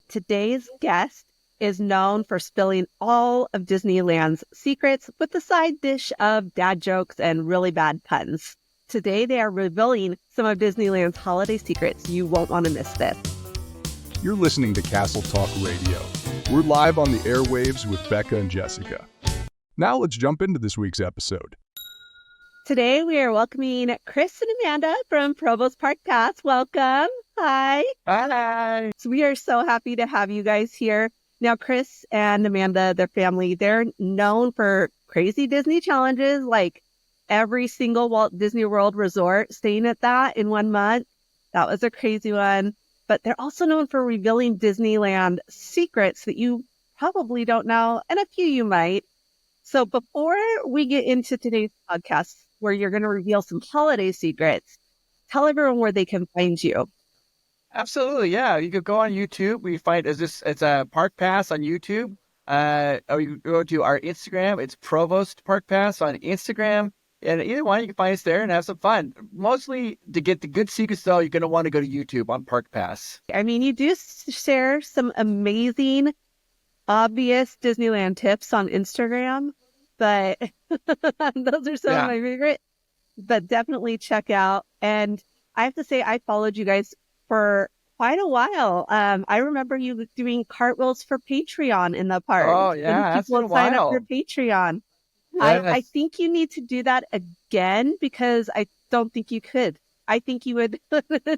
today's guest is known for spilling all of Disneyland's secrets with the side dish of dad jokes and really bad puns. Today, they are revealing some of Disneyland's holiday secrets. You won't want to miss this. You're listening to Castle Talk Radio. We're live on the airwaves with Becca and Jessica. Now let's jump into this week's episode. Today, we are welcoming Chris and Amanda from Provost Park Pass. Welcome. Hi. Hi. So we are so happy to have you guys here. Now, Chris and Amanda, their family, they're known for crazy Disney challenges, like every single Walt Disney World resort, staying at that in 1 month. That was a crazy one. But they're also known for revealing Disneyland secrets that you probably don't know, and a few you might. So before we get into today's podcast, where you're going to reveal some holiday secrets, tell everyone where they can find you. Absolutely, yeah. You could go on YouTube. It's a Park Pass on YouTube. Or you go to our Instagram. It's Provost Park Pass on Instagram. And either one, you can find us there and have some fun. Mostly to get the good secrets, though, you're going to want to go to YouTube on Park Pass. I mean, you do share some amazing, obvious Disneyland tips on Instagram, but those are some of my favorite. But definitely check out. And I have to say, I followed you guys for quite a while. I remember you doing cartwheels for Patreon in the park. Oh, yeah. And people would sign up for Patreon. Yes. I think you need to do that again because I don't think you could. I think you would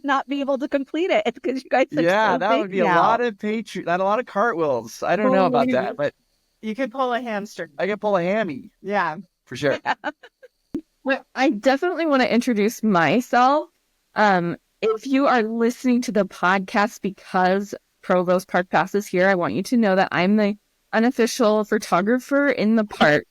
not be able to complete it because you guys are so that would be now. a lot of not a lot of cartwheels. I don't know about that, but you could pull a hamstring. I could pull a hammy. Yeah, for sure. Well, I definitely want to introduce myself. If you are listening to the podcast because Provost Park Pass is here, I want you to know that I'm the unofficial photographer in the park.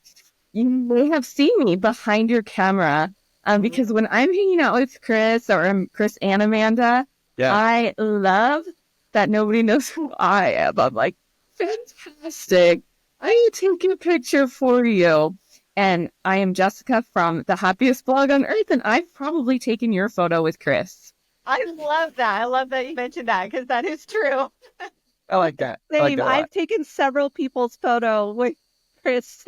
You may have seen me behind your camera because when I'm hanging out with Chris or Chris and Amanda, I love that nobody knows who I am. I'm like, fantastic. I will take a picture for you. And I am Jessica from the Happiest Blog on Earth, and I've probably taken your photo with Chris. I love that. I love that you mentioned that because that is true. I like that. Same. I've taken several people's photo with Chris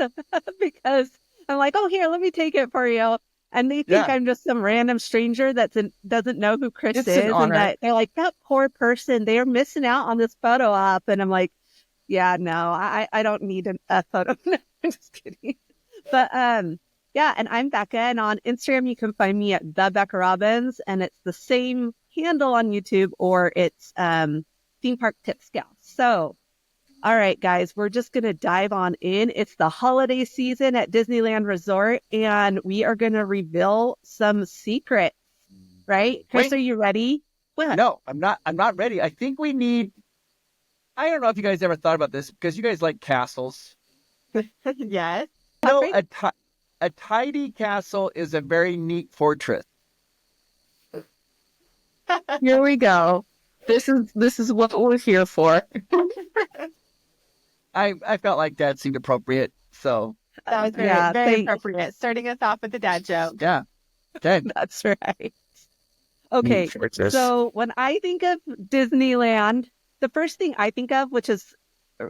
because I'm like, oh, here, let me take it for you. And they think I'm just some random stranger that doesn't know who Chris is. And that they're like, that poor person, they're missing out on this photo op. And I'm like, yeah, no, I don't need a photo. I'm just kidding. But and I'm Becca. And on Instagram, you can find me at the Becca Robbins. And it's the same handle on YouTube, or it's Theme Park Tips Gal. So, all right, guys, we're just going to dive on in. It's the holiday season at Disneyland Resort, and we are going to reveal some secrets, right? Chris, are you ready? What? No, I'm not ready. I think we need, I don't know if you guys ever thought about this, because you guys like castles. Yes. No, a tidy castle is a very neat fortress. Here we go. This is what we're here for. I felt like that seemed appropriate, so. That was very appropriate. Starting us off with the dad joke. Yeah. Okay. That's right. Okay, so when I think of Disneyland, the first thing I think of, which is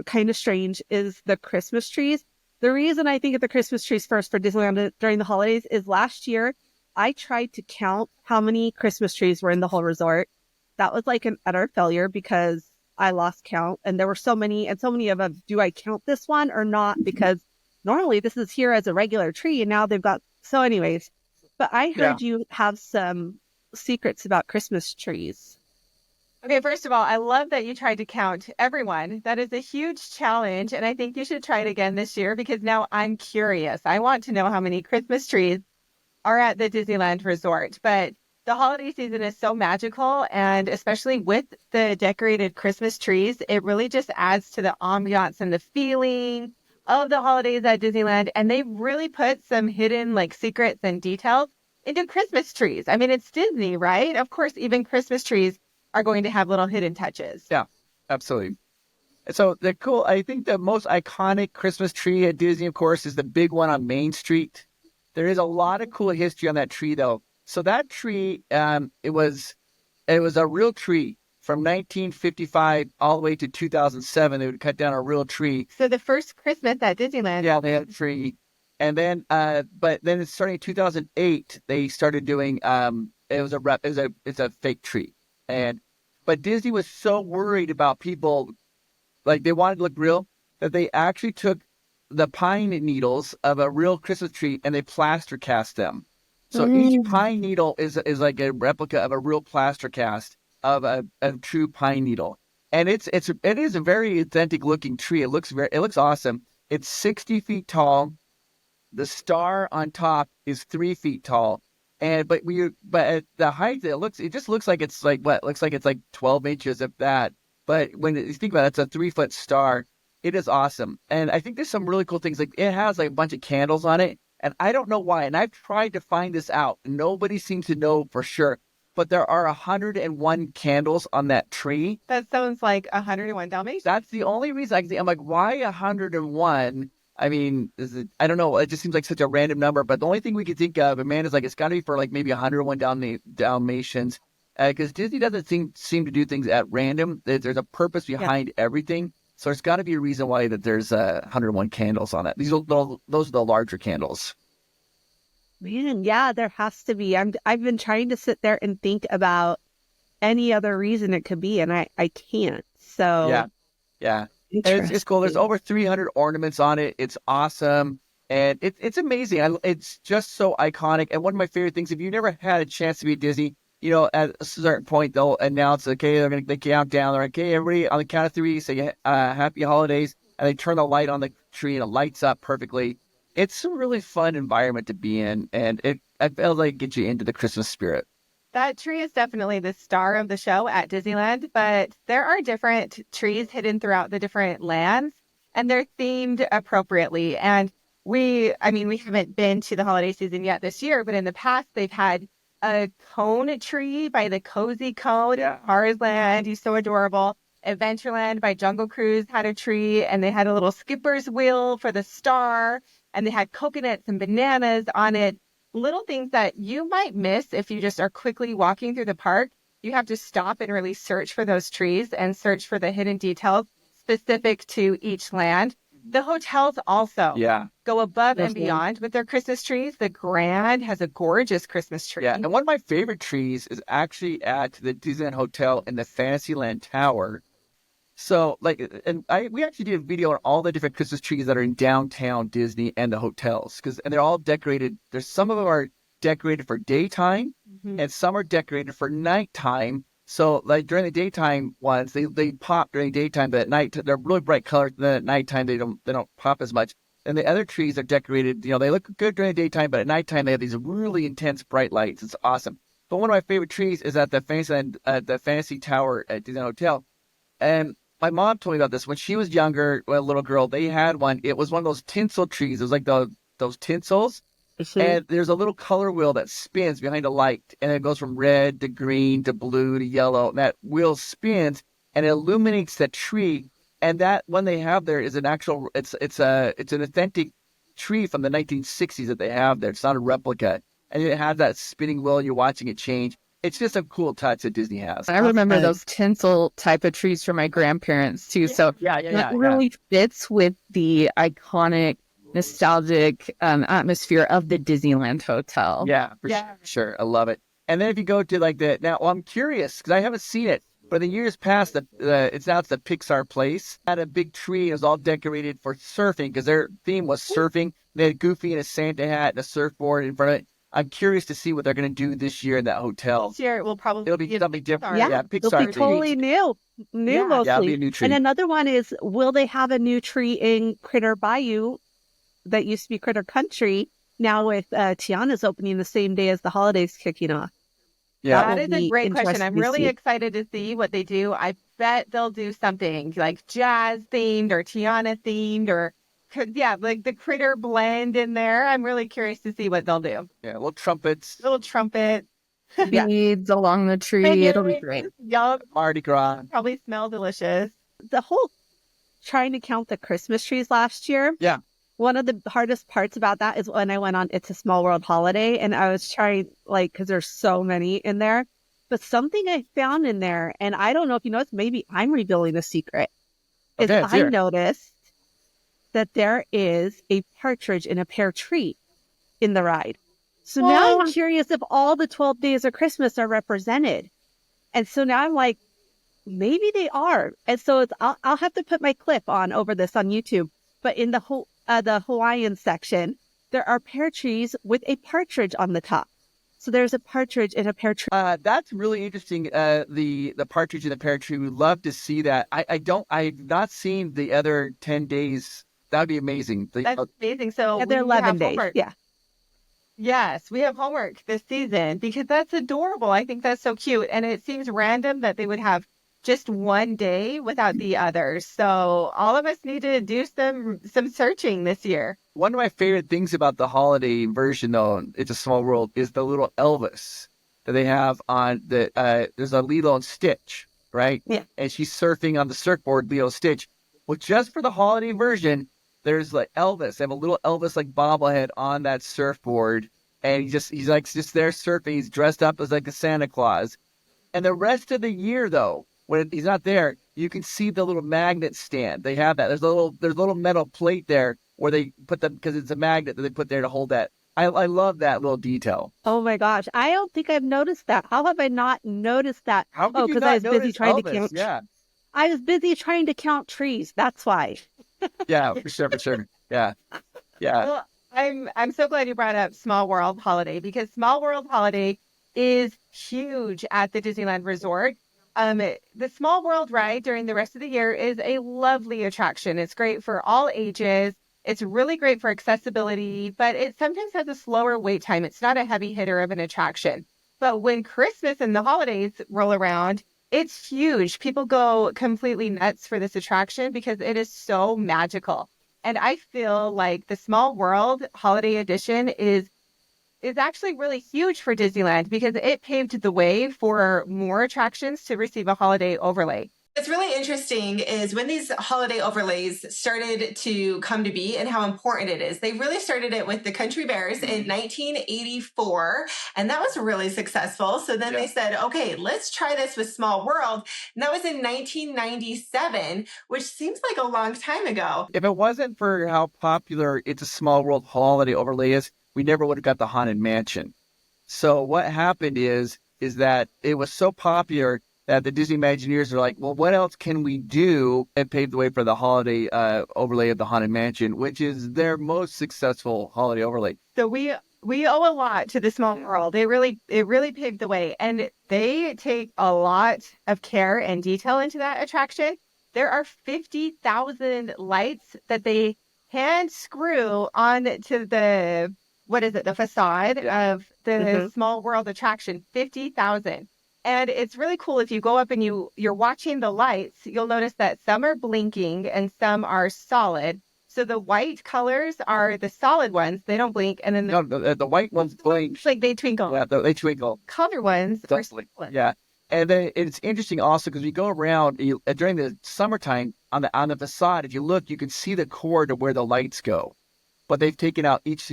kind of strange, is the Christmas trees. The reason I think of the Christmas trees first for Disneyland during the holidays is last year, I tried to count how many Christmas trees were in the whole resort. That was like an utter failure because I lost count, and there were so many, and so many of them. Do I count this one or not? Because normally this is here as a regular tree, and now they've got. So, anyways, but I heard you have some secrets about Christmas trees. Okay, first of all, I love that you tried to count everyone. That is a huge challenge, and I think you should try it again this year because now I'm curious. I want to know how many Christmas trees are at the Disneyland Resort, but the holiday season is so magical, and especially with the decorated Christmas trees, it really just adds to the ambiance and the feeling of the holidays at Disneyland. And they really put some hidden secrets and details into Christmas trees. I mean, it's Disney, right? Of course, even Christmas trees are going to have little hidden touches. Yeah, absolutely. So I think the most iconic Christmas tree at Disney, of course, is the big one on Main Street. There is a lot of cool history on that tree, though. So that tree, it was a real tree from 1955 all the way to 2007. They would cut down a real tree. So the first Christmas at Disneyland. Yeah, they had a tree. And then, but then starting in 2008, they started doing, it's a fake tree. But Disney was so worried about people, like they wanted to look real, that they actually took the pine needles of a real Christmas tree and they plaster cast them. So each pine needle is like a replica of a real plaster cast of a true pine needle. And it is a very authentic looking tree. It looks awesome. It's 60 feet tall. The star on top is 3 feet tall. But at the height, it just looks like it's like what? It looks like it's like 12 inches of that. But when you think about it, it's a 3-foot star. It is awesome. And I think there's some really cool things. Like it has like a bunch of candles on it. And I don't know why. And I've tried to find this out. Nobody seems to know for sure. But there are 101 candles on that tree. That sounds like 101 Dalmatians. That's the only reason I can think. I'm like, why 101? I mean, I don't know. It just seems like such a random number. But the only thing we can think of, Amanda's like, it's got to be for like maybe 101 Dalmatians. Because Disney doesn't seem to do things at random. There's a purpose behind everything. So there's got to be a reason why that there's 101 candles on it. Those are the larger candles. Man, yeah, there has to be. I've been trying to sit there and think about any other reason it could be, and I can't. So yeah. And it's cool. There's over 300 ornaments on it. It's awesome. And it's amazing. It's just so iconic. And one of my favorite things, if you never had a chance to be at Disney, at a certain point, they'll announce, okay, they're going to count down. They're like, okay, everybody, on the count of 3, say happy holidays. And they turn the light on the tree and it lights up perfectly. It's a really fun environment to be in. And I feel like it gets you into the Christmas spirit. That tree is definitely the star of the show at Disneyland, but there are different trees hidden throughout the different lands, and they're themed appropriately. And we haven't been to the holiday season yet this year, but in the past, they've had a cone tree by the Cozy Cone. Cars Land, he's so adorable. Adventureland by Jungle Cruise had a tree, and they had a little skipper's wheel for the star, and they had coconuts and bananas on it. Little things that you might miss if you just are quickly walking through the park. You have to stop and really search for those trees and search for the hidden details specific to each land. The hotels also go above and beyond with their Christmas trees. The Grand has a gorgeous Christmas tree. Yeah, and one of my favorite trees is actually at the Disneyland Hotel in the Fantasyland Tower. So, we actually did a video on all the different Christmas trees that are in downtown Disney and the hotels, and they're all decorated. There's some of them are decorated for daytime, and some are decorated for nighttime. So, like during the daytime ones, they pop during daytime, but at night they're really bright colors. Then at nighttime they don't pop as much. And the other trees are decorated. They look good during the daytime, but at nighttime they have these really intense bright lights. It's awesome. But one of my favorite trees is at the Fantasy Tower at Disney Hotel, and my mom told me about this when she was younger, a little girl. They had one. It was one of those tinsel trees. It was like those tinsels. And there's a little color wheel that spins behind a light. And it goes from red to green to blue to yellow. And that wheel spins and it illuminates the tree. And that one they have there is an actual, it's an authentic tree from the 1960s that they have there. It's not a replica. And it has that spinning wheel. You're watching it change. It's just a cool touch that Disney has. I remember those tinsel type of trees from my grandparents too. So that really fits with the iconic, nostalgic atmosphere of the Disneyland Hotel. Yeah, for sure. I love it. And then if you go to I'm curious because I haven't seen it, but in years past, it's the Pixar Place. Had a big tree. It was all decorated for surfing because their theme was surfing. They had Goofy in a Santa hat and a surfboard in front of it. I'm curious to see what they're going to do this year in that hotel. This year it'll be something different. Yeah, Pixar. It'll be totally new mostly. Yeah, it'll be a new tree. And another one is, will they have a new tree in Critter Bayou that used to be Critter Country? Now with Tiana's opening the same day as the holidays kicking off. Yeah, that is a great question. I'm really excited to see what they do. I bet they'll do something like jazz themed or Tiana themed or like the Critter blend in there. I'm really curious to see what they'll do. Yeah, little trumpets. Beads along the tree. It'll be great. Yum. Mardi Gras. Probably smell delicious. The whole trying to count the Christmas trees last year. Yeah. One of the hardest parts about that is when I went on It's a Small World Holiday and I was trying, because there's so many in there. But something I found in there, and I don't know if you noticed, maybe I'm revealing a secret, is Okay, I noticed that there is a partridge in a pear tree in the ride. So now I'm curious if all the 12 days of Christmas are represented. And so now I'm like, maybe they are. And so I'll have to put my clip on over this on YouTube. But in the Hawaiian section, there are pear trees with a partridge on the top. So there's a partridge in a pear tree. That's really interesting. The partridge in the pear tree. We'd love to see that. I've not seen the other 10 days. That'd be amazing. That's amazing. So yeah, they're 11 days. Homework. Yeah. Yes, we have homework this season because that's adorable. I think that's so cute. And it seems random that they would have just one day without the others. So all of us need to do some searching this year. One of my favorite things about the holiday version, though, It's a Small World, is the little Elvis that they have on the. There's a Lilo and Stitch, right? Yeah. And she's surfing on the surfboard, Lilo and Stitch. Well, just for the holiday version, there's like Elvis. They have a little Elvis like bobblehead on that surfboard, and he's like just there surfing. He's dressed up as like a Santa Claus. And the rest of the year, though, when he's not there, you can see the little magnet stand. They have that. There's a little metal plate there where they put them because it's a magnet that they put there to hold that. I love that little detail. Oh my gosh. I don't think I've noticed that. How have I not noticed that? How could you because not I was busy notice trying Elvis? to count. Yeah. I was busy trying to count trees. That's why. Yeah, for sure. Yeah. Well, I'm so glad you brought up Small World Holiday because Small World Holiday is huge at the Disneyland Resort. The Small World ride during the rest of the year is a lovely attraction. It's great for all ages. It's really great for accessibility, but it sometimes has a slower wait time. It's not a heavy hitter of an attraction. But when Christmas and the holidays roll around, it's huge. People go completely nuts for this attraction because it is so magical. And I feel like the Small World Holiday Edition is actually really huge for Disneyland because it paved the way for more attractions to receive a holiday overlay. What's really interesting is when these holiday overlays started to come to be and how important it is. They really started it with the Country Bears in 1984, and that was really successful. So then they said, okay, let's try this with Small World. And that was in 1997, which seems like a long time ago. If it wasn't for how popular It's a Small World holiday overlay is, we never would have got the Haunted Mansion. So what happened is that it was so popular that the Disney Imagineers are like, well, what else can we do? And paved the way for the holiday overlay of the Haunted Mansion, which is their most successful holiday overlay. So we owe a lot to the Small World. It really paved the way, and they take a lot of care and detail into that attraction. There are 50,000 lights that they hand screw on to the facade of the Small World attraction. 50,000. And it's really cool if you go up and you're watching the lights, you'll notice that some are blinking and some are solid. So the white colors are the solid ones. They don't blink. And then the white ones blink. Like they twinkle. Yeah, they twinkle. Color ones are solid. Yeah. And then it's interesting also because we go around during the summertime on the facade. If you look, you can see the cord of where the lights go. But they take out each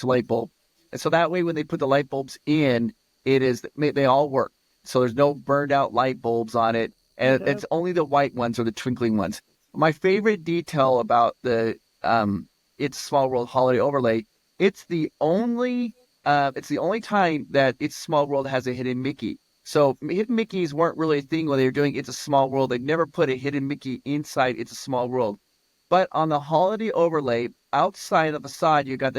light bulb. And so that way when they put the light bulbs in, they all work. So there's no burned out light bulbs on it. And it's only the white ones or the twinkling ones. My favorite detail about the It's Small World holiday overlay, it's the only time that It's Small World has a hidden Mickey. So hidden Mickeys weren't really a thing when they were doing It's a Small World. They never put a hidden Mickey inside It's a Small World. But on the holiday overlay, outside of the facade, you got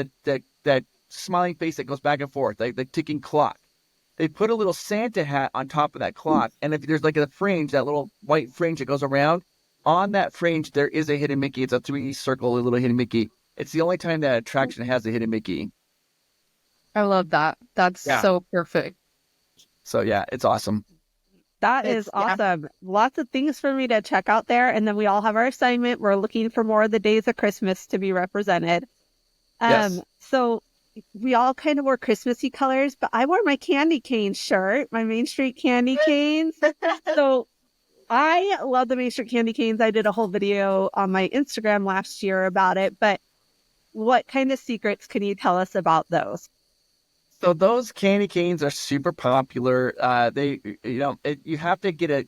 that smiling face that goes back and forth, like the ticking clock. They put a little Santa hat on top of that clock. And if there's like a fringe, that little white fringe that goes around, on that fringe, there is a hidden Mickey. It's a 3D circle, a little hidden Mickey. It's the only time that attraction has a hidden Mickey. I love that. That's so perfect. So yeah, it's awesome. That is awesome. Lots of things for me to check out there. And then we all have our assignment. We're looking for more of the days of Christmas to be represented. Yes. So we all kind of wore Christmassy colors, but I wore my candy cane shirt, my Main Street candy canes. So I love the Main Street candy canes. I did a whole video on my Instagram last year about it, but what kind of secrets can you tell us about those? So those candy canes are super popular. You have to get a.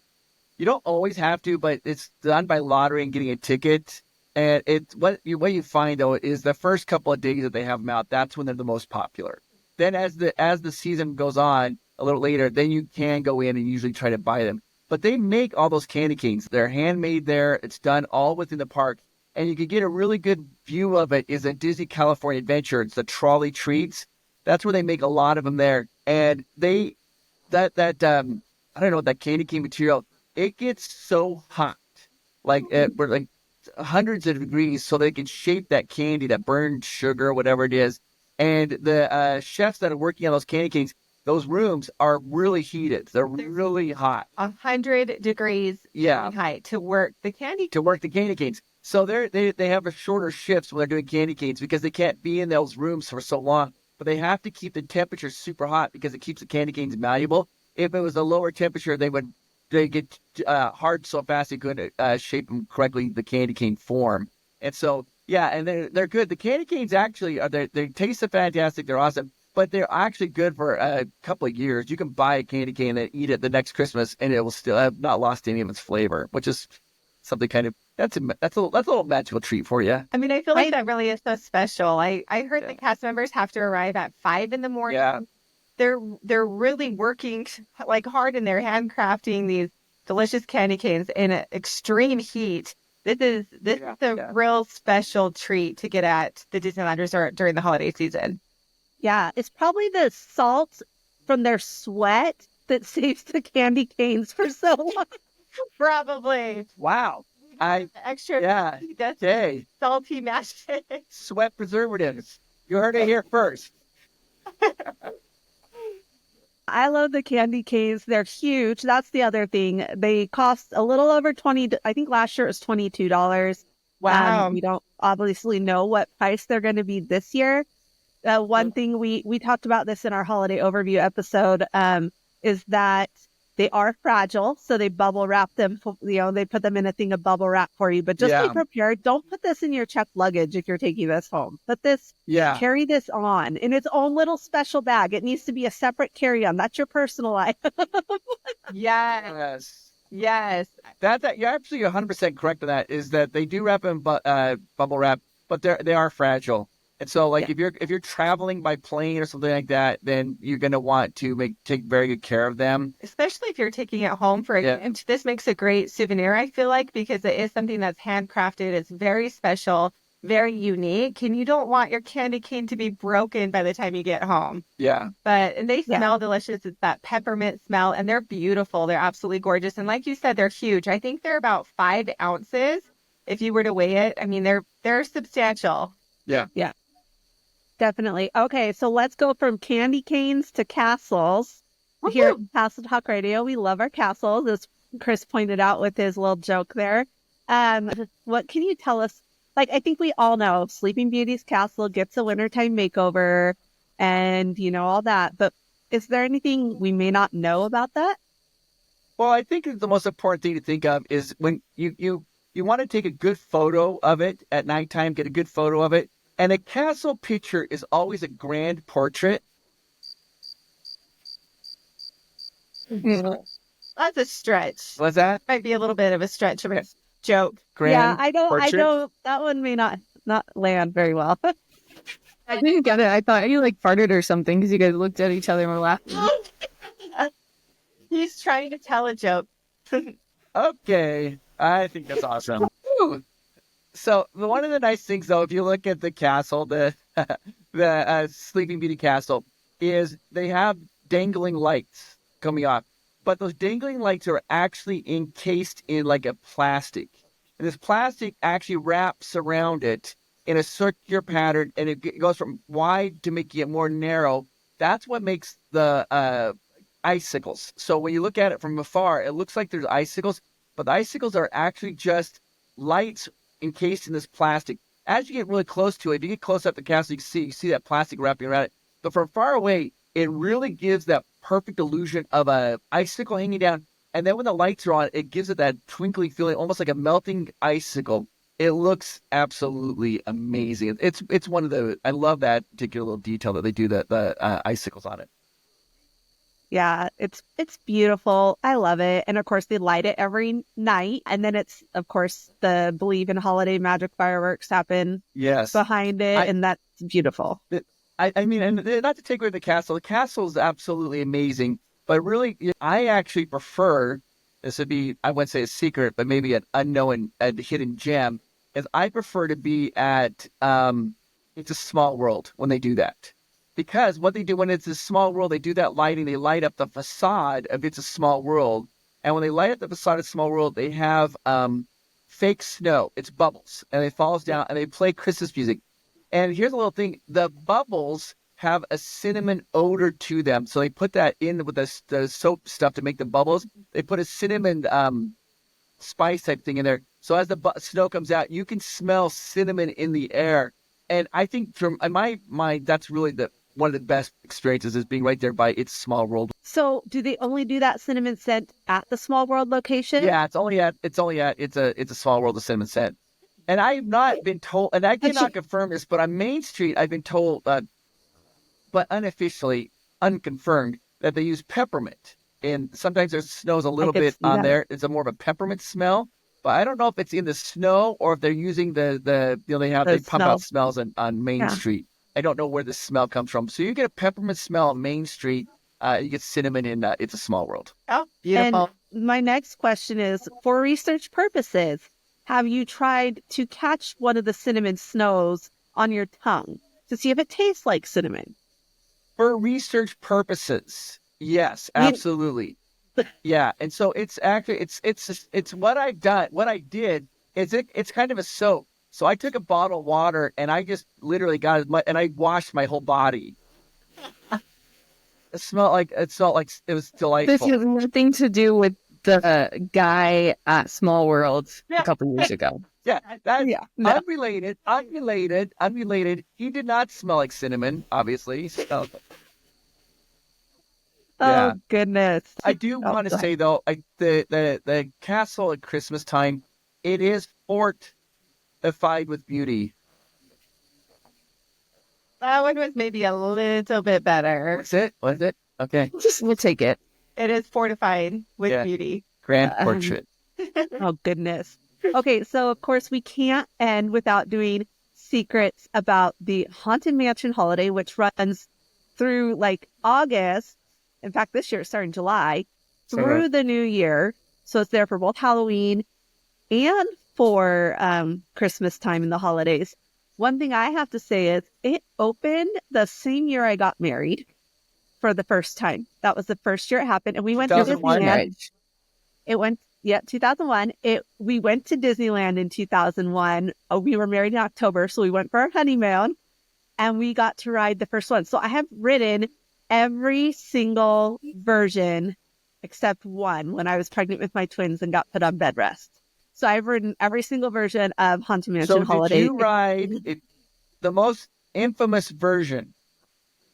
You don't always have to, but it's done by lottery and getting a ticket. And what you find though is the first couple of days that they have them out, that's when they're the most popular. Then as the season goes on a little later, then you can go in and usually try to buy them. But they make all those candy canes. They're handmade there. It's done all within the park. And you can get a really good view of it is at Disney California Adventure. It's the trolley treats. That's where they make a lot of them there. And I don't know, that candy cane material, it gets so hot. We're like hundreds of degrees so they can shape that candy, that burned sugar, whatever it is. And the chefs that are working on those candy canes, those rooms are really heated. They're really hot. 100 degrees Fahrenheit to work the candy canes. So they have a shorter shifts when they're doing candy canes because they can't be in those rooms for so long. But they have to keep the temperature super hot because it keeps the candy canes malleable. If it was a lower temperature, they get hard so fast they couldn't shape them correctly, the candy cane form. And so, yeah, and they're good. The candy canes actually, they taste fantastic. They're awesome. But they're actually good for a couple of years. You can buy a candy cane and eat it the next Christmas, and it will still have not lost any of its flavor, which is something kind of that's a little magical treat for you. I mean, I feel like that really is so special. I heard the cast members have to arrive at 5 a.m. Yeah. They're really working like hard, and they're handcrafting these delicious candy canes in extreme heat. This is a real special treat to get at the Disneyland Resort during the holiday season. Yeah, it's probably the salt from their sweat that saves the candy canes for so long. Probably. Wow. Extra salty magic. Sweat preservatives. You heard it here first. I love the candy canes. They're huge. That's the other thing. They cost a little over $20. I think last year it was $22. Wow. We don't obviously know what price they're going to be this year. One thing we talked about this in our holiday overview episode is that they are fragile, so they bubble wrap them. They put them in a thing of bubble wrap for you. But just be prepared. Don't put this in your checked luggage if you're taking this home. Carry this on in its own little special bag. It needs to be a separate carry-on. That's your personal item. Yes. That you're absolutely 100% correct on that. Is that they do wrap in bubble wrap, but they are fragile. And so, if you're traveling by plane or something like that, then you're going to want to take very good care of them. Especially if you're taking it home for a gift. This makes a great souvenir, I feel like, because it is something that's handcrafted. It's very special, very unique, and you don't want your candy cane to be broken by the time you get home. Yeah. And they smell delicious. It's that peppermint smell, and they're beautiful. They're absolutely gorgeous. And like you said, they're huge. I think they're about 5 ounces if you were to weigh it. I mean, they're substantial. Yeah. Yeah. Definitely. Okay, so let's go from candy canes to castles. Here at Castle Talk Radio, we love our castles, as Chris pointed out with his little joke there. What can you tell us? I think we all know Sleeping Beauty's castle gets a wintertime makeover and, all that. But is there anything we may not know about that? Well, I think the most important thing to think of is when you want to take a good photo of it at nighttime, get a good photo of it. And a castle picture is always a grand portrait. That's a stretch. What's that? Might be a little bit of a stretch of a joke. Grand I don't. That one may not land very well. I didn't get it. I thought you farted or something because you guys looked at each other and were laughing. He's trying to tell a joke. Okay. I think that's awesome. So one of the nice things, though, if you look at the castle, the Sleeping Beauty castle, is they have dangling lights coming off. But those dangling lights are actually encased in a plastic. And this plastic actually wraps around it in a circular pattern, and it goes from wide to making it more narrow. That's what makes the icicles. So when you look at it from afar, it looks like there's icicles, but the icicles are actually just lights encased in this plastic. As you get really close to it, if you get close up the castle, you see that plastic wrapping around it. But from far away, it really gives that perfect illusion of a icicle hanging down. And then when the lights are on, it gives it that twinkling feeling, almost like a melting icicle. It looks absolutely amazing. It's one of the, I love that particular little detail that they do, the icicles on it. Yeah, it's beautiful. I love it. And of course, they light it every night. And then it's, of course, the Believe in Holiday Magic fireworks happen behind it. And that's beautiful. I mean, and not to take away the castle is absolutely amazing. But really, I actually prefer, this would be, I wouldn't say a secret, but maybe an unknown, a hidden gem, is I prefer to be at It's a Small World when they do that. Because what they do when it's a small world, they do that lighting. They light up the facade of It's a Small World. And when they light up the facade of Small World, they have fake snow. It's bubbles. And it falls down and they play Christmas music. And here's a little thing. The bubbles have a cinnamon odor to them. So they put that in with the soap stuff to make the bubbles. They put a cinnamon spice type thing in there. So as the snow comes out, you can smell cinnamon in the air. And I think from my mind, that's really one of the best experiences is being right there by It's Small World. So do they only do that cinnamon scent at the Small World location? Yeah, it's a Small World, the cinnamon scent. And I have not been told, and I cannot confirm this, but on Main Street, I've been told, but unofficially, unconfirmed, that they use peppermint. And sometimes there's snows a little bit on there. It's more of a peppermint smell. But I don't know if it's in the snow or if they're using they pump out smells on Main Street. I don't know where the smell comes from. So you get a peppermint smell on Main Street. You get cinnamon in It's a Small World. Oh, beautiful. And my next question is, for research purposes, have you tried to catch one of the cinnamon snows on your tongue to see if it tastes like cinnamon? For research purposes, yes, absolutely. Yeah, and so it's actually it's what I've done. What I did is it's kind of a soap. So I took a bottle of water and I just literally got it, and I washed my whole body. It smelled like it was delightful. This has nothing to do with the guy at Small World a couple years ago. Yeah, unrelated. He did not smell like cinnamon, obviously. He smelled. Oh, goodness. I do want to say, though, the castle at Christmas time, it is fortified with beauty. That one was maybe a little bit better. Was it? Okay. We'll take it. It is fortified with beauty. Grand portrait. Oh, goodness. Okay, so, of course, we can't end without doing secrets about the Haunted Mansion holiday, which runs through, August. In fact, this year it's starting July through the new year. So it's there for both Halloween and for Christmas time and the holidays. One thing I have to say is it opened the same year I got married for the first time. That was the first year it happened. And we went to Disneyland. It went, 2001. We went to Disneyland in 2001. We were married in October, so we went for our honeymoon and we got to ride the first one. So I have ridden every single version except one when I was pregnant with my twins and got put on bed rest. So I've ridden every single version of Haunted Mansion Holiday. Did you ride the most infamous version?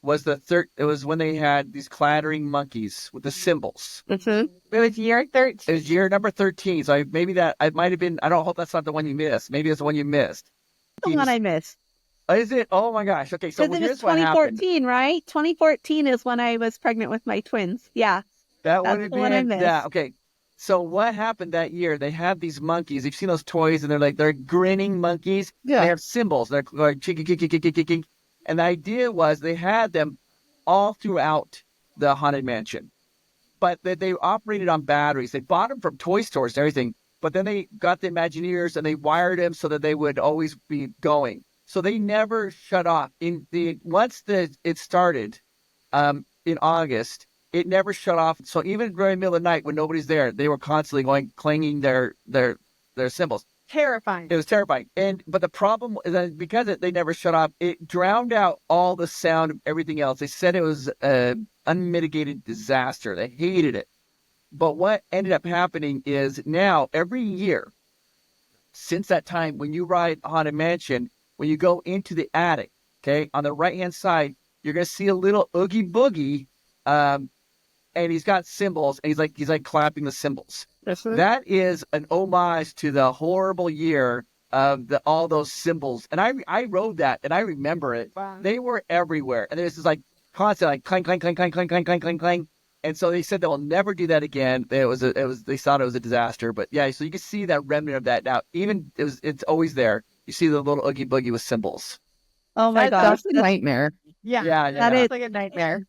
Was it was when they had these clattering monkeys with the cymbals. Mm-hmm. It was year 13. It was year number 13. So I might have been. I don't hope that's not the one you missed. Maybe it's the one you missed. The one I missed. Is it? Oh my gosh. Okay, so here's what happened. 2014, right? 2014 is when I was pregnant with my twins. Yeah. That would have been. Yeah. Okay. So what happened that year? They had these monkeys. You've seen those toys, and they're grinning monkeys. Yeah. They have cymbals. They're like chicky. And the idea was they had them all throughout the Haunted Mansion, but they operated on batteries. They bought them from toy stores and everything, but then they got the Imagineers and they wired them so that they would always be going. So they never shut off. Once it started in August, it never shut off. So even during the middle of the night when nobody's there, they were constantly clanging their cymbals. Terrifying. It was terrifying. But the problem is that because they never shut off, it drowned out all the sound of everything else. They said it was an unmitigated disaster. They hated it. But what ended up happening is now every year since that time, when you ride Haunted Mansion, when you go into the attic, okay, on the right-hand side, you're going to see a little Oogie Boogie, and he's got cymbals, and he's like clapping the cymbals. That is an homage to the horrible year all those symbols. And I rode that, and I remember it. Wow. They were everywhere, and there's this like constant like clang clang clang clang clang clang clang clang clang. And so they said they will never do that again. They thought it was a disaster, but yeah. So you can see that remnant of that now. Even it's always there. You see the little oogie boogie with symbols. Oh my gosh, That's a nightmare. Yeah. Yeah. that is like a nightmare.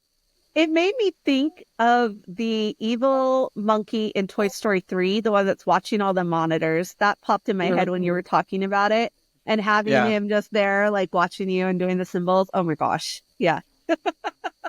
It made me think of the evil monkey in Toy Story 3, the one that's watching all the monitors. That popped in my head when you were talking about it, and having him just there, like watching you and doing the symbols. Oh my gosh. Yeah.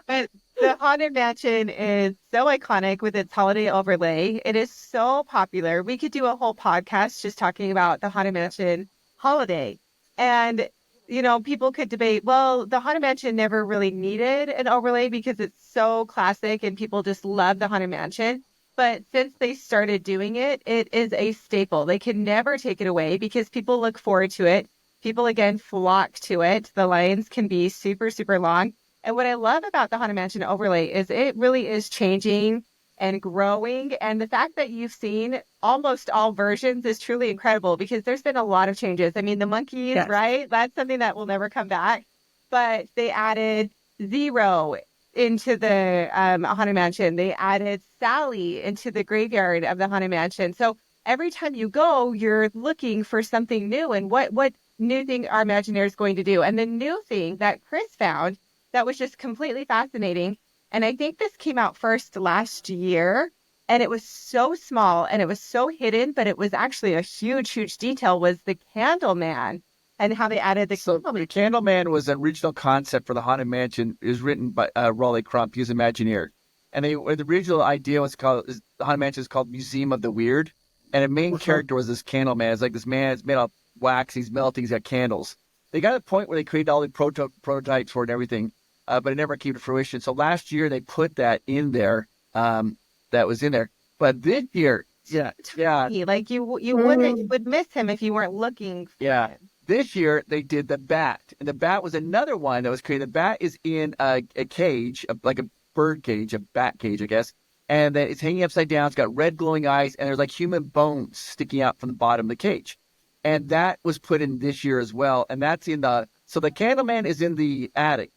But the Haunted Mansion is so iconic with its holiday overlay. It is so popular. We could do a whole podcast just talking about the Haunted Mansion holiday. And, you know, people could debate, well, the Haunted Mansion never really needed an overlay because it's so classic and people just love the Haunted Mansion. But since they started doing it, it is a staple. They can never take it away because people look forward to it. People, again, flock to it. The lines can be super, super long. And what I love about the Haunted Mansion overlay is it really is changing and growing. And the fact that you've seen almost all versions is truly incredible because there's been a lot of changes. I mean, the monkeys, right? That's something that will never come back. But they added Zero into the Haunted Mansion. They added Sally into the graveyard of the Haunted Mansion. So every time you go, you're looking for something new. And what new thing are Imagineers going to do? And the new thing that Chris found that was just completely fascinating. And I think this came out first last year, and it was so small and it was so hidden, but it was actually a huge, huge detail was the Candleman and how they added the Candleman. The Candleman was an original concept for the Haunted Mansion. It was written by Raleigh Crump. He was an Imagineer. And the original idea was the Haunted Mansion is called Museum of the Weird. And the main character was this Candleman. It's like this man, it's made of wax, he's melting, he's got candles. They got to the point where they created all the prototypes for it and everything. But it never came to fruition. So last year they put that in there. That was in there. But this year, like you would miss him if you weren't looking for him. This year they did the bat, and the bat was another one that was created. The bat is in a cage, like a bird cage, a bat cage, I guess. And then it's hanging upside down. It's got red glowing eyes, and there's like human bones sticking out from the bottom of the cage. And that was put in this year as well. And that's so the Candleman is in the attic.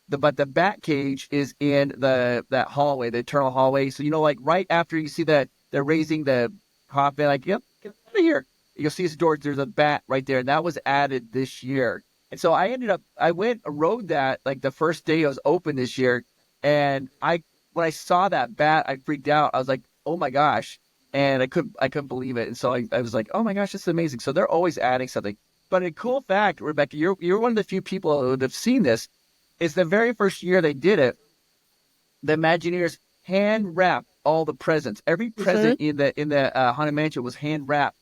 But the bat cage is in that hallway, the eternal hallway. So, you know, like right after you see that they're raising the coffin, like, yep, get out of here. You'll see this door, there's a bat right there. And that was added this year. And so I rode that like the first day it was open this year. And when I saw that bat, I freaked out. I was like, oh my gosh. And I couldn't believe it. And so I was like, oh my gosh, this is amazing. So they're always adding something. But a cool fact, Rebecca, you're one of the few people who would have seen this. It's the very first year they did it. The Imagineers hand wrapped all the presents. Every present in the Haunted Mansion was hand wrapped,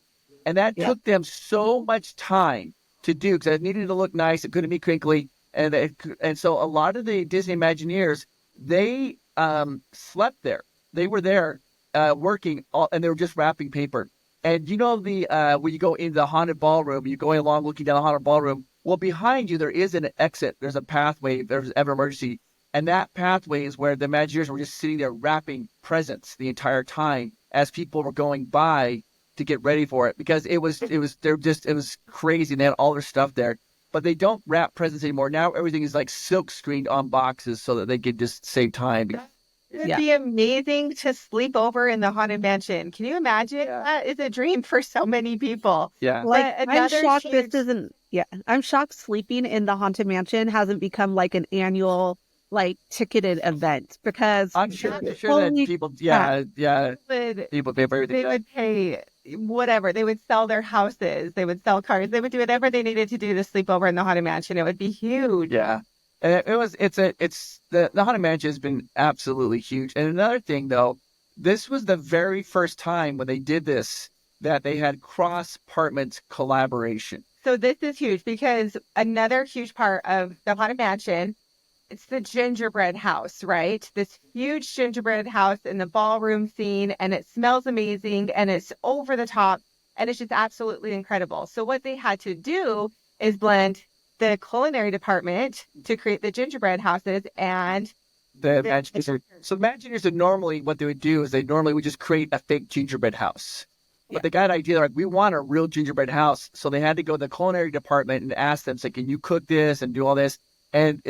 and that took them so much time to do because it needed to look nice. It couldn't be crinkly, and so a lot of the Disney Imagineers they slept there. They were there working, and they were just wrapping paper. And you know when you go into the haunted ballroom, you're going along looking down the haunted ballroom. Well, behind you, there is an exit. There's a pathway. There's ever emergency. And that pathway is where the Imagineers were just sitting there wrapping presents the entire time as people were going by to get ready for it. Because it was crazy. They had all their stuff there. But they don't wrap presents anymore. Now everything is like silk screened on boxes so that they could just save time. It would be amazing to sleep over in the Haunted Mansion. Can you imagine? That is a dream for so many people. Yeah. Like, I'm shocked this isn't, I'm shocked sleeping in the Haunted Mansion hasn't become like an annual, like, ticketed event because I'm sure that people, people pay for everything. They would pay whatever. They would sell their houses. They would sell cars. They would do whatever they needed to do to sleep over in the Haunted Mansion. It would be huge. Yeah. And the Haunted Mansion has been absolutely huge. And another thing, though, this was the very first time when they did this that they had cross-department collaboration. So this is huge because another huge part of the Haunted Mansion, it's the gingerbread house, right? This huge gingerbread house in the ballroom scene, and it smells amazing, and it's over the top, and it's just absolutely incredible. So what they had to do is blend the culinary department to create the gingerbread houses and the Imagineers. So the Imagineers would normally, what they would do is they normally would just create a fake gingerbread house. But they got an idea, like, we want a real gingerbread house. So they had to go to the culinary department and ask them, say, can you cook this and do all this? And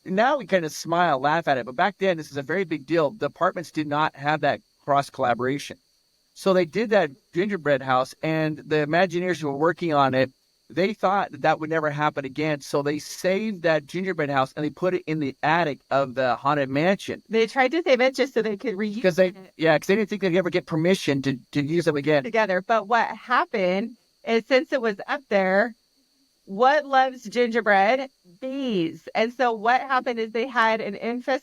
now we kind of smile, laugh at it. But back then, this is a very big deal. Departments did not have that cross collaboration. So they did that gingerbread house, and the Imagineers who were working on it, they thought that would never happen again. So they saved that gingerbread house and they put it in the attic of the Haunted Mansion. They tried to save it just so they could reuse it. Because they didn't think they'd ever get permission to use them again. Together. But what happened is, since it was up there, what loves gingerbread? Bees. And so what happened is they had an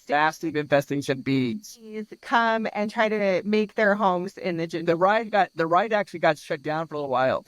Massive infestation of bees. Bees come and try to make their homes in the gingerbread. The ride actually got shut down for a little while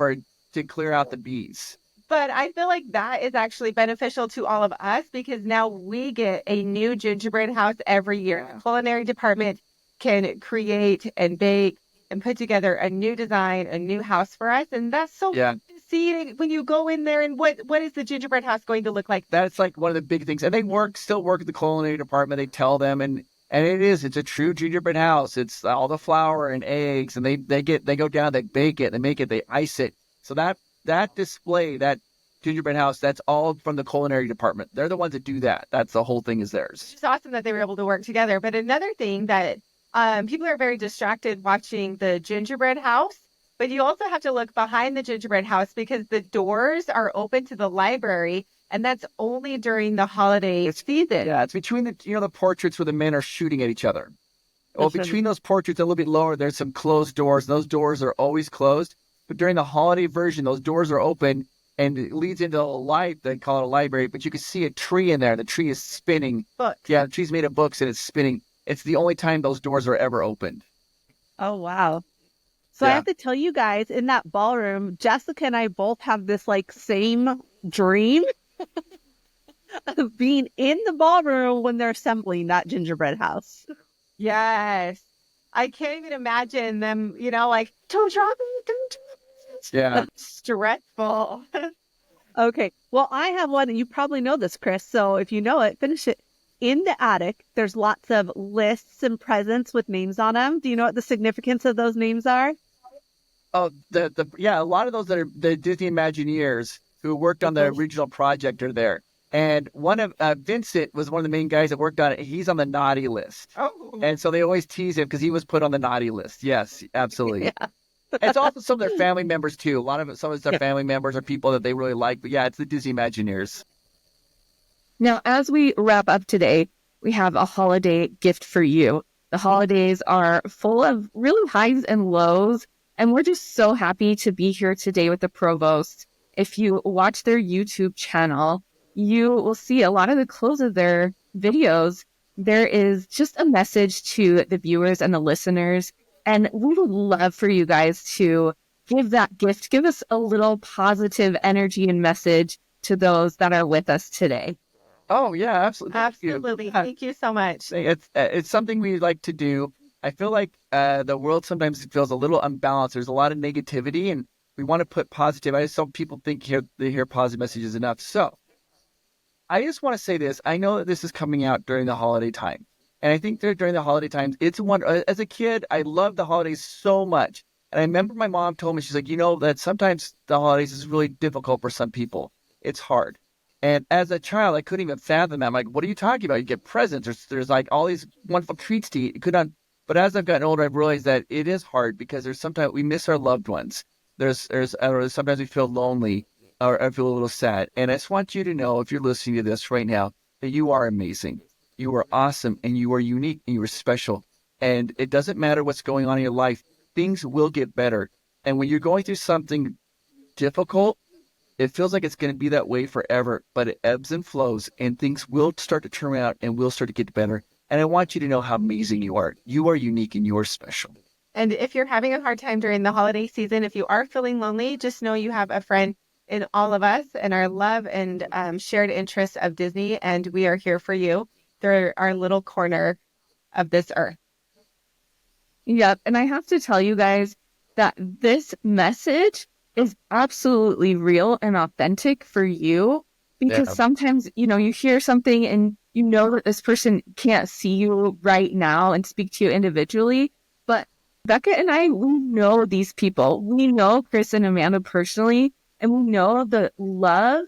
to clear out the bees. But I feel like that is actually beneficial to all of us, because now we get a new gingerbread house every year. The culinary department can create and bake and put together a new design, a new house for us. And that's so fun to see when you go in there. And what is the gingerbread house going to look like? That's like one of the big things. And they still work at the culinary department. They tell them, and it's a true gingerbread house. It's all the flour and eggs, and they go down, they bake it, they make it, they ice it. So that display, that gingerbread house, that's all from the culinary department. They're the ones that do that. That's the whole thing is theirs. It's awesome that they were able to work together. But another thing that people are very distracted watching the gingerbread house, but you also have to look behind the gingerbread house, because the doors are open to the library, and that's only during the holiday season. Yeah, it's between the portraits where the men are shooting at each other. Well, between those portraits a little bit lower, there's some closed doors. Those doors are always closed. But during the holiday version, those doors are open, and it leads into a light. They call it a library, but you can see a tree in there. The tree is spinning. Books. Yeah, the tree's made of books, and it's spinning. It's the only time those doors are ever opened. Oh, wow. So I have to tell you guys, in that ballroom, Jessica and I both have this same dream of being in the ballroom when they're assembling that gingerbread house. Yes. I can't even imagine them, don't drop it, don't drop it. Yeah. Stressful. Okay. Well, I have one, and you probably know this, Chris. So if you know it, finish it. In the attic, there's lots of lists and presents with names on them. Do you know what the significance of those names are? Oh, a lot of those that are the Disney Imagineers who worked on the original project are there. And one of Vincent was one of the main guys that worked on it. He's on the naughty list. Oh. And so they always tease him because he was put on the naughty list. Yes, absolutely. Yeah. It's also some of their family members too. Some of their family members are people that they really like. But yeah, it's the Disney Imagineers. Now, as we wrap up today, we have a holiday gift for you. The holidays are full of really highs and lows, and we're just so happy to be here today with the Provost. If you watch their YouTube channel, you will see a lot of the close of their videos. There is just a message to the viewers and the listeners, and we would love for you guys to give that gift. Give us a little positive energy and message to those that are with us today. Oh, yeah, absolutely. Absolutely. Thank you so much. It's something we like to do. I feel like the world sometimes feels a little unbalanced. There's a lot of negativity, and we want to put positive. I just don't people think they hear positive messages enough. So I just want to say this. I know that this is coming out during the holiday time. And I think that during the holiday times, it's wonderful. As a kid, I loved the holidays so much. And I remember my mom told me, she's like, that sometimes the holidays is really difficult for some people. It's hard. And as a child, I couldn't even fathom that. I'm like, what are you talking about? You get presents. There's like all these wonderful treats to eat. But as I've gotten older, I've realized that it is hard because there's sometimes we miss our loved ones. Sometimes we feel lonely or I feel a little sad. And I just want you to know, if you're listening to this right now, that you are amazing. You are awesome, and you are unique, and you are special. And it doesn't matter what's going on in your life. Things will get better. And when you're going through something difficult, it feels like it's going to be that way forever, but it ebbs and flows, and things will start to turn out, and will start to get better. And I want you to know how amazing you are. You are unique, and you are special. And if you're having a hard time during the holiday season, if you are feeling lonely, just know you have a friend in all of us and our love and shared interests of Disney, and we are here for you. They're our little corner of this earth. Yep. And I have to tell you guys that this message is absolutely real and authentic for you, because sometimes, you hear something and that this person can't see you right now and speak to you individually, but Becca and I, we know these people. We know Chris and Amanda personally, and we know the love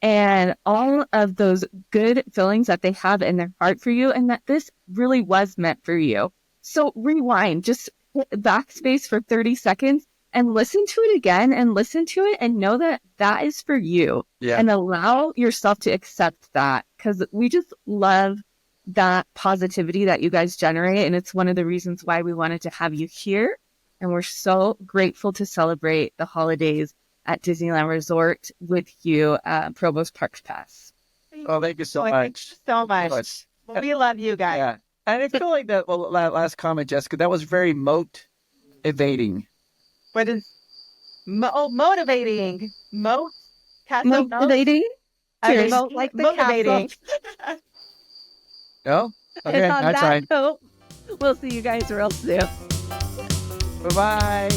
and all of those good feelings that they have in their heart for you, and that this really was meant for you. So rewind, just hit backspace for 30 seconds and listen to it again and listen to it and know that that is for you. Yeah. And allow yourself to accept that, because we just love that positivity that you guys generate. And it's one of the reasons why we wanted to have you here. And we're so grateful to celebrate the holidays at Disneyland Resort with you, Provost Park Pass. Oh, thank you so much. Thank you so much. Well, we love you guys. Yeah. And I feel like that last comment, Jessica, that was very moat evading. What is motivating? Castle Motivating? Moat like the motivating. No? Okay, And on that's that fine. note, we'll see you guys real soon. Bye-bye.